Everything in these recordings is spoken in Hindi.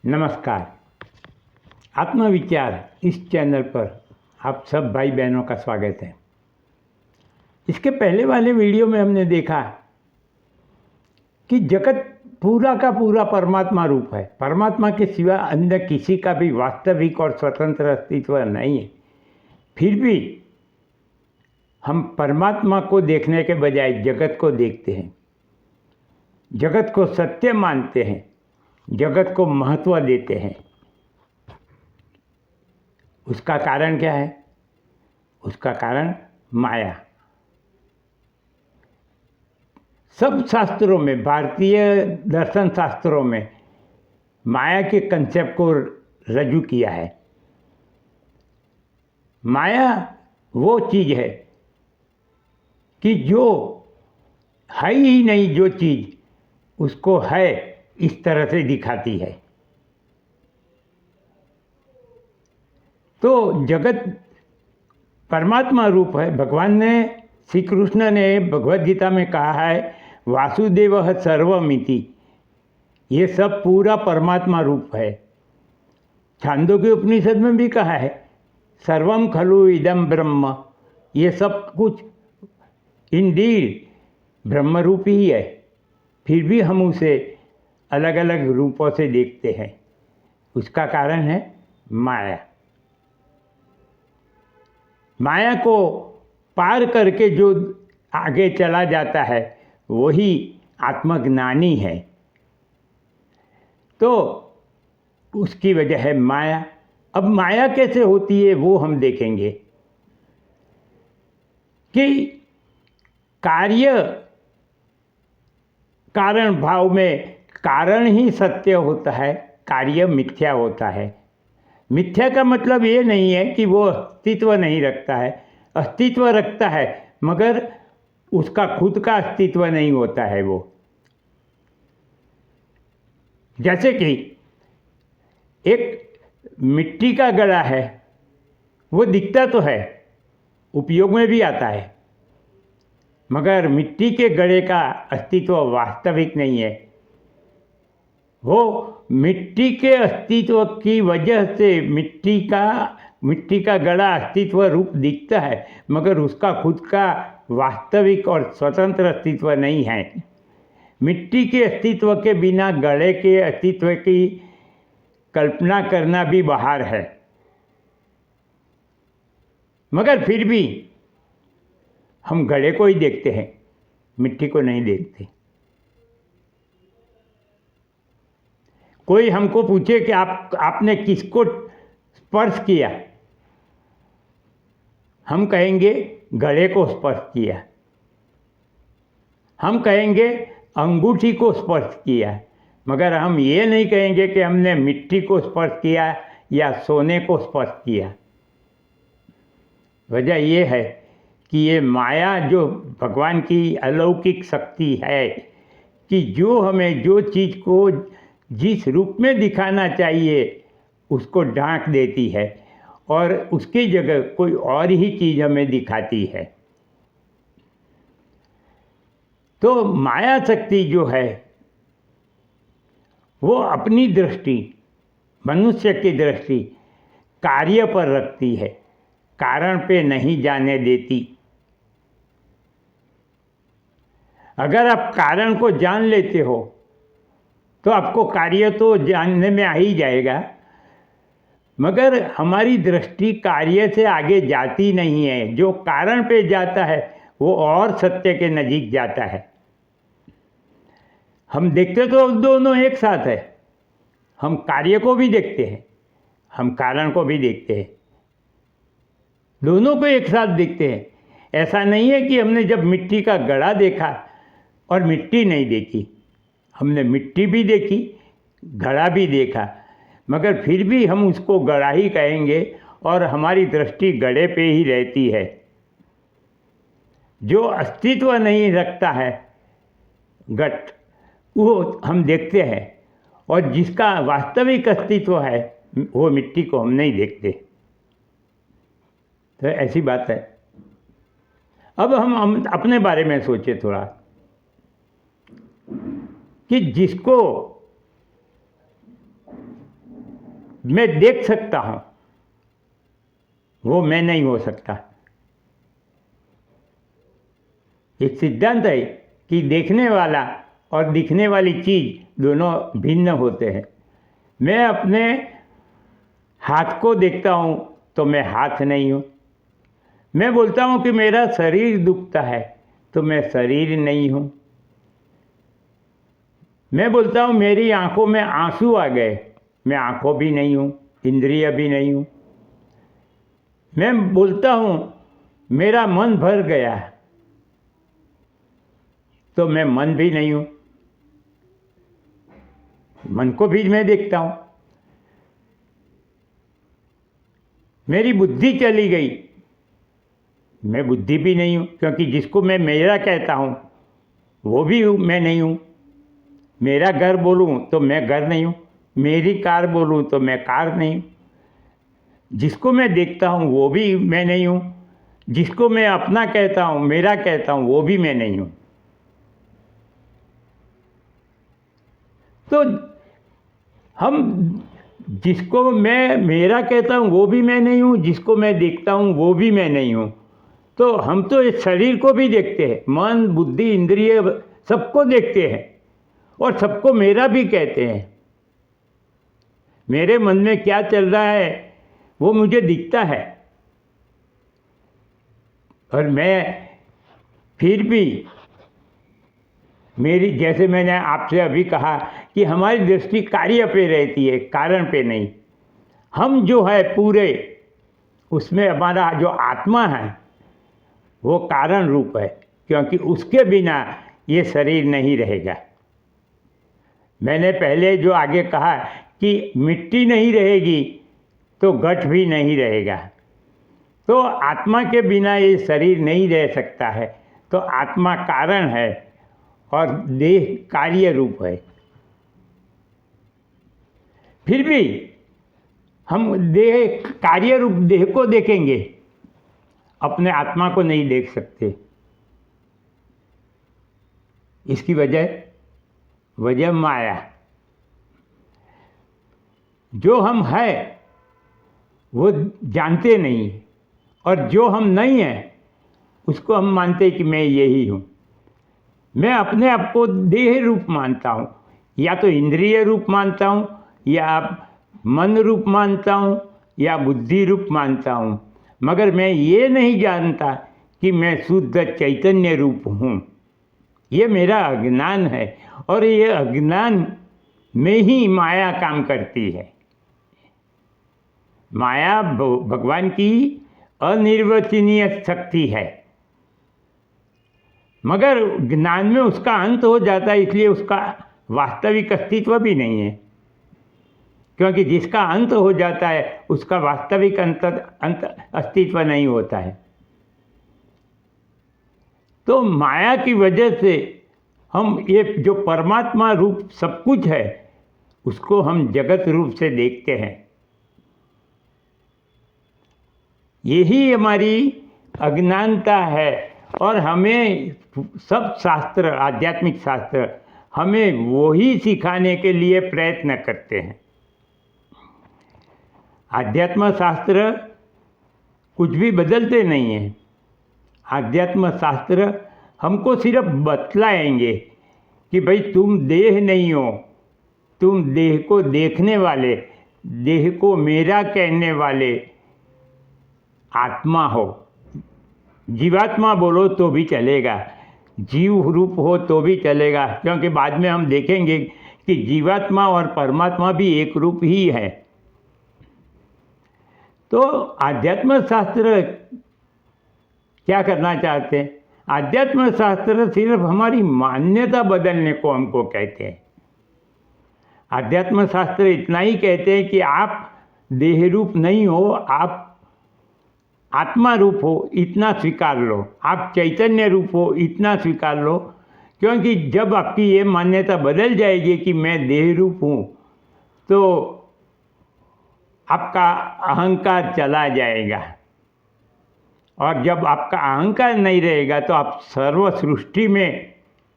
नमस्कार। आत्मविचार इस चैनल पर आप सब भाई बहनों का स्वागत है। इसके पहले वाले वीडियो में हमने देखा कि जगत पूरा का पूरा परमात्मा रूप है। परमात्मा के सिवा अन्य किसी का भी वास्तविक और स्वतंत्र अस्तित्व नहीं है। फिर भी हम परमात्मा को देखने के बजाय जगत को देखते हैं, जगत को सत्य मानते हैं, जगत को महत्व देते हैं। उसका कारण क्या है? उसका कारण माया। सब शास्त्रों में, भारतीय दर्शन शास्त्रों में माया के कंसेप्ट को रजू किया है। माया वो चीज़ है कि जो है ही नहीं, जो चीज़ उसको है इस तरह से दिखाती है। तो जगत परमात्मा रूप है। भगवान ने, श्री कृष्ण ने भगवद गीता में कहा है, वासुदेव सर्वमिति। ये सब पूरा परमात्मा रूप है। छांदोग्य उपनिषद में भी कहा है, सर्वम खलु इदम ब्रह्म। ये सब कुछ इंडीड ब्रह्म रूप ही है। फिर भी हम उसे अलग अलग रूपों से देखते हैं। उसका कारण है माया। माया को पार करके जो आगे चला जाता है वही आत्मज्ञानी है। तो उसकी वजह है माया। अब माया कैसे होती है वो हम देखेंगे कि कार्य कारण भाव में कारण ही सत्य होता है, कार्य मिथ्या होता है। मिथ्या का मतलब ये नहीं है कि वो अस्तित्व नहीं रखता है, अस्तित्व रखता है, मगर उसका खुद का अस्तित्व नहीं होता है। वो जैसे कि एक मिट्टी का घड़ा है, वो दिखता तो है, उपयोग में भी आता है, मगर मिट्टी के घड़े का अस्तित्व वास्तविक नहीं है। वो मिट्टी के अस्तित्व की वजह से मिट्टी का घड़ा अस्तित्व रूप दिखता है, मगर उसका खुद का वास्तविक और स्वतंत्र अस्तित्व नहीं है। मिट्टी के अस्तित्व के बिना घड़े के अस्तित्व की कल्पना करना भी बाहर है। मगर फिर भी हम घड़े को ही देखते हैं, मिट्टी को नहीं देखते। कोई हमको पूछे कि आपने किसको स्पर्श किया, हम कहेंगे घड़े को स्पर्श किया, हम कहेंगे अंगूठी को स्पर्श किया, मगर हम ये नहीं कहेंगे कि हमने मिट्टी को स्पर्श किया या सोने को स्पर्श किया। वजह ये है कि ये माया जो भगवान की अलौकिक शक्ति है कि जो हमें जो चीज़ को जिस रूप में दिखाना चाहिए उसको ढांक देती है और उसकी जगह कोई और ही चीज़ हमें दिखाती है। तो माया शक्ति जो है वो अपनी दृष्टि, मनुष्य की दृष्टि कार्य पर रखती है, कारण पे नहीं जाने देती। अगर आप कारण को जान लेते हो तो आपको कार्य तो जानने में आ ही जाएगा, मगर हमारी दृष्टि कार्य से आगे जाती नहीं है। जो कारण पे जाता है वो और सत्य के नज़दीक जाता है। हम देखते तो दोनों एक साथ है। हम कार्य को भी देखते हैं, हम कारण को भी देखते हैं, दोनों को एक साथ देखते हैं। ऐसा नहीं है कि हमने जब मिट्टी का घड़ा देखा और मिट्टी नहीं देखी। हमने मिट्टी भी देखी, घड़ा भी देखा, मगर फिर भी हम उसको घड़ा ही कहेंगे और हमारी दृष्टि घड़े पे ही रहती है। जो अस्तित्व नहीं रखता है घट, वो हम देखते हैं, और जिसका वास्तविक अस्तित्व है वो मिट्टी को हम नहीं देखते। तो ऐसी बात है। अब हम अपने बारे में सोचे थोड़ा कि जिसको मैं देख सकता हूँ वो मैं नहीं हो सकता। एक सिद्धांत है कि देखने वाला और दिखने वाली चीज़ दोनों भिन्न होते हैं। मैं अपने हाथ को देखता हूँ तो मैं हाथ नहीं हूँ। मैं बोलता हूँ कि मेरा शरीर दुखता है तो मैं शरीर नहीं हूँ। मैं बोलता हूँ मेरी आंखों में आंसू आ गए, मैं आंखों भी नहीं हूँ, इंद्रिय भी नहीं हूँ। मैं बोलता हूँ मेरा मन भर गया तो मैं मन भी नहीं हूँ, मन को भी मैं देखता हूँ। मेरी बुद्धि चली गई, मैं बुद्धि भी नहीं हूँ, क्योंकि जिसको मैं मेरा कहता हूँ वो भी मैं नहीं हूँ। मेरा घर बोलूँ तो मैं घर नहीं हूँ, मेरी कार बोलूँ तो मैं कार नहीं हूँ। जिसको मैं देखता हूँ वो भी मैं नहीं हूँ, जिसको मैं अपना कहता हूँ, मेरा कहता हूँ, वो भी मैं नहीं हूँ। तो हम जिसको मैं मेरा कहता हूँ वो भी मैं नहीं हूँ, जिसको मैं देखता हूँ वो भी मैं नहीं हूँ। तो हम तो इस शरीर को भी देखते हैं, मन बुद्धि इंद्रिय सबको देखते हैं और सबको मेरा भी कहते हैं। मेरे मन में क्या चल रहा है वो मुझे दिखता है, और मैं फिर भी मेरी, जैसे मैंने आपसे अभी कहा कि हमारी दृष्टि कार्य पे रहती है, कारण पे नहीं। हम जो है पूरे उसमें हमारा जो आत्मा है वो कारण रूप है, क्योंकि उसके बिना ये शरीर नहीं रहेगा। मैंने पहले जो आगे कहा कि मिट्टी नहीं रहेगी तो घट भी नहीं रहेगा, तो आत्मा के बिना ये शरीर नहीं रह सकता है। तो आत्मा कारण है और देह कार्य रूप है। फिर भी हम देह कार्य रूप देह को देखेंगे, अपने आत्मा को नहीं देख सकते। इसकी वजह माया। जो हम है वो जानते नहीं, और जो हम नहीं हैं उसको हम मानते कि मैं यही हूँ। मैं अपने आप को देह रूप मानता हूँ, या तो इंद्रिय रूप मानता हूँ, या मन रूप मानता हूँ, या बुद्धि रूप मानता हूँ, मगर मैं ये नहीं जानता कि मैं शुद्ध चैतन्य रूप हूँ। ये मेरा अज्ञान है, और ये अज्ञान में ही माया काम करती है। माया भगवान की अनिर्वचनीय शक्ति है, मगर ज्ञान में उसका अंत हो जाता है, इसलिए उसका वास्तविक अस्तित्व भी नहीं है। क्योंकि जिसका अंत हो जाता है उसका वास्तविक अंत अस्तित्व नहीं होता है। तो माया की वजह से हम ये जो परमात्मा रूप सब कुछ है उसको हम जगत रूप से देखते हैं। यही हमारी अज्ञानता है, और हमें सब शास्त्र, आध्यात्मिक शास्त्र हमें वही सिखाने के लिए प्रयत्न करते हैं। आध्यात्म शास्त्र कुछ भी बदलते नहीं हैं। आध्यात्म शास्त्र हमको सिर्फ बतलाएंगे कि भाई तुम देह नहीं हो, तुम देह को देखने वाले, देह को मेरा कहने वाले आत्मा हो। जीवात्मा बोलो तो भी चलेगा, जीव रूप हो तो भी चलेगा, क्योंकि बाद में हम देखेंगे कि जीवात्मा और परमात्मा भी एक रूप ही है। तो आध्यात्म शास्त्र क्या करना चाहते हैं? आध्यात्म शास्त्र सिर्फ हमारी मान्यता बदलने को हमको कहते हैं। आध्यात्म शास्त्र इतना ही कहते हैं कि आप देह रूप नहीं हो, आप आत्मा रूप हो, इतना स्वीकार लो। आप चैतन्य रूप हो, इतना स्वीकार लो। क्योंकि जब आपकी ये मान्यता बदल जाएगी कि मैं देह रूप हूँ, तो आपका अहंकार चला जाएगा, और जब आपका अहंकार नहीं रहेगा तो आप सर्व सृष्टि में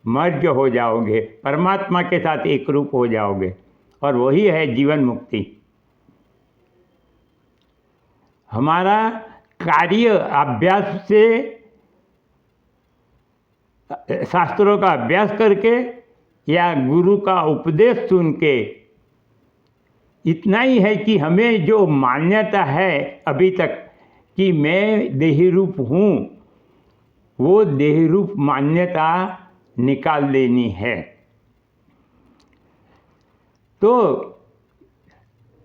मर्ज हो जाओगे, परमात्मा के साथ एक रूप हो जाओगे, और वही है जीवन मुक्ति। हमारा कार्य अभ्यास से, शास्त्रों का अभ्यास करके या गुरु का उपदेश सुन के, इतना ही है कि हमें जो मान्यता है अभी तक कि मैं देही रूप हूँ, वो देही रूप मान्यता निकाल देनी है। तो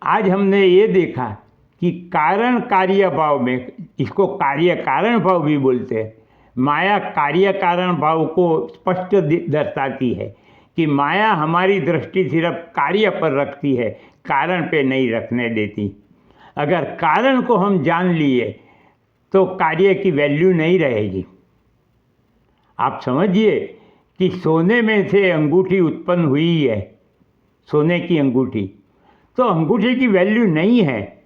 आज हमने ये देखा कि कारण कार्य भाव में, इसको कार्य कारण भाव भी बोलते हैं, माया कार्य कारण भाव को स्पष्ट दर्शाती है कि माया हमारी दृष्टि सिर्फ कार्य पर रखती है, कारण पे नहीं रखने देती। अगर कारण को हम जान लिए तो कार्य की वैल्यू नहीं रहेगी। आप समझिए कि सोने में से अंगूठी उत्पन्न हुई है, सोने की अंगूठी, तो अंगूठी की वैल्यू नहीं है,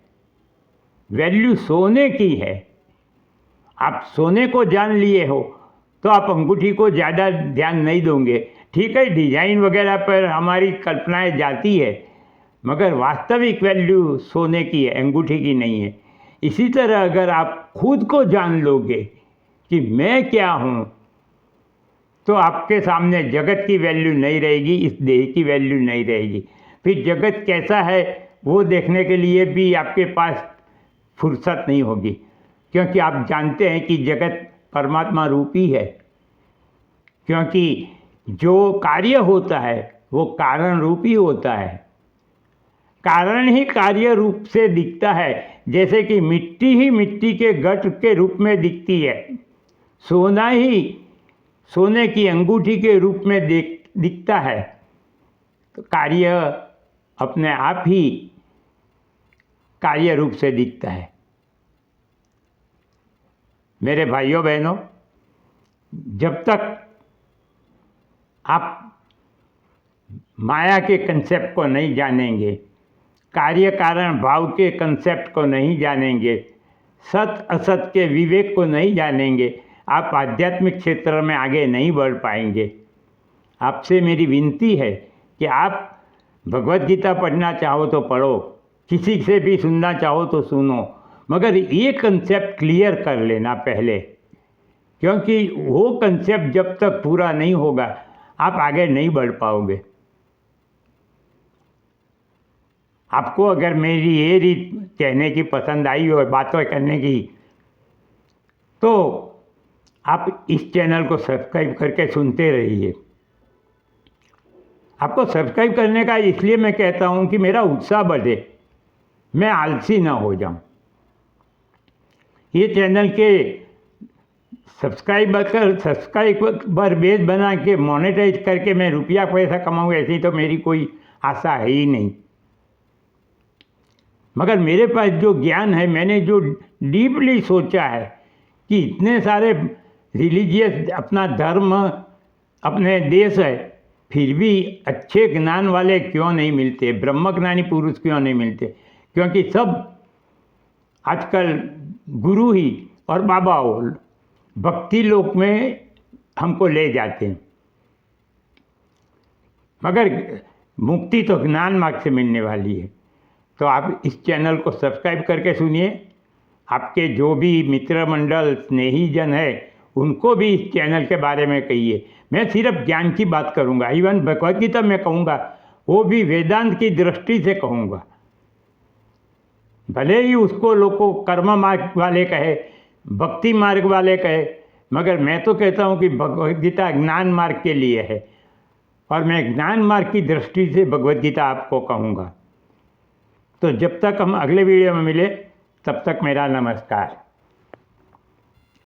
वैल्यू सोने की है। आप सोने को जान लिए हो तो आप अंगूठी को ज़्यादा ध्यान नहीं दोगे। ठीक है, डिजाइन वगैरह पर हमारी कल्पनाएं जाती है, मगर वास्तविक वैल्यू सोने की है, अंगूठी की नहीं है। इसी तरह अगर आप खुद को जान लोगे कि मैं क्या हूँ, तो आपके सामने जगत की वैल्यू नहीं रहेगी, इस देह की वैल्यू नहीं रहेगी। फिर जगत कैसा है वो देखने के लिए भी आपके पास फुर्सत नहीं होगी, क्योंकि आप जानते हैं कि जगत परमात्मा रूपी है। क्योंकि जो कार्य होता है वो कारण रूपी होता है, कारण ही कार्य रूप से दिखता है। जैसे कि मिट्टी ही मिट्टी के घट के रूप में दिखती है, सोना ही सोने की अंगूठी के रूप में दिखता है। तो कार्य अपने आप ही कार्य रूप से दिखता है। मेरे भाइयों बहनों, जब तक आप माया के कंसेप्ट को नहीं जानेंगे, कार्य कारण भाव के कंसेप्ट को नहीं जानेंगे, सत असत के विवेक को नहीं जानेंगे, आप आध्यात्मिक क्षेत्र में आगे नहीं बढ़ पाएंगे। आपसे मेरी विनती है कि आप भगवत गीता पढ़ना चाहो तो पढ़ो, किसी से भी सुनना चाहो तो सुनो, मगर ये कंसेप्ट क्लियर कर लेना पहले, क्योंकि वो कंसेप्ट जब तक पूरा नहीं होगा आप आगे नहीं बढ़ पाओगे। आपको अगर मेरी ये रीत कहने की पसंद आई हो, बातें करने की, तो आप इस चैनल को सब्सक्राइब करके सुनते रहिए। आपको सब्सक्राइब करने का इसलिए मैं कहता हूँ कि मेरा उत्साह बढ़े, मैं आलसी ना हो जाऊँ। ये चैनल के सब्सक्राइबर बेस बना के मोनेटाइज करके मैं रुपया पैसा कमाऊँ, ऐसी तो मेरी कोई आशा है ही नहीं। मगर मेरे पास जो ज्ञान है, मैंने जो डीपली सोचा है कि इतने सारे रिलीजियस अपना धर्म अपने देश है, फिर भी अच्छे ज्ञान वाले क्यों नहीं मिलते, ब्रह्मज्ञानी पुरुष क्यों नहीं मिलते? क्योंकि सब आजकल गुरु ही और बाबा भक्ति लोक में हमको ले जाते हैं, मगर मुक्ति तो ज्ञान मार्ग से मिलने वाली है। तो आप इस चैनल को सब्सक्राइब करके सुनिए। आपके जो भी मित्र मंडल स्नेही जन है उनको भी इस चैनल के बारे में कहिए। मैं सिर्फ ज्ञान की बात करूँगा, इवन भगवत गीता में कहूँगा, वो भी वेदांत की दृष्टि से कहूँगा। भले ही उसको लोग को कर्म मार्ग वाले कहे, भक्ति मार्ग वाले कहे, मगर मैं तो कहता हूँ कि भगवत गीता ज्ञान मार्ग के लिए है, और मैं ज्ञान मार्ग की दृष्टि से भगवत गीता आपको कहूँगा। तो जब तक हम अगले वीडियो में मिले, तब तक मेरा नमस्कार।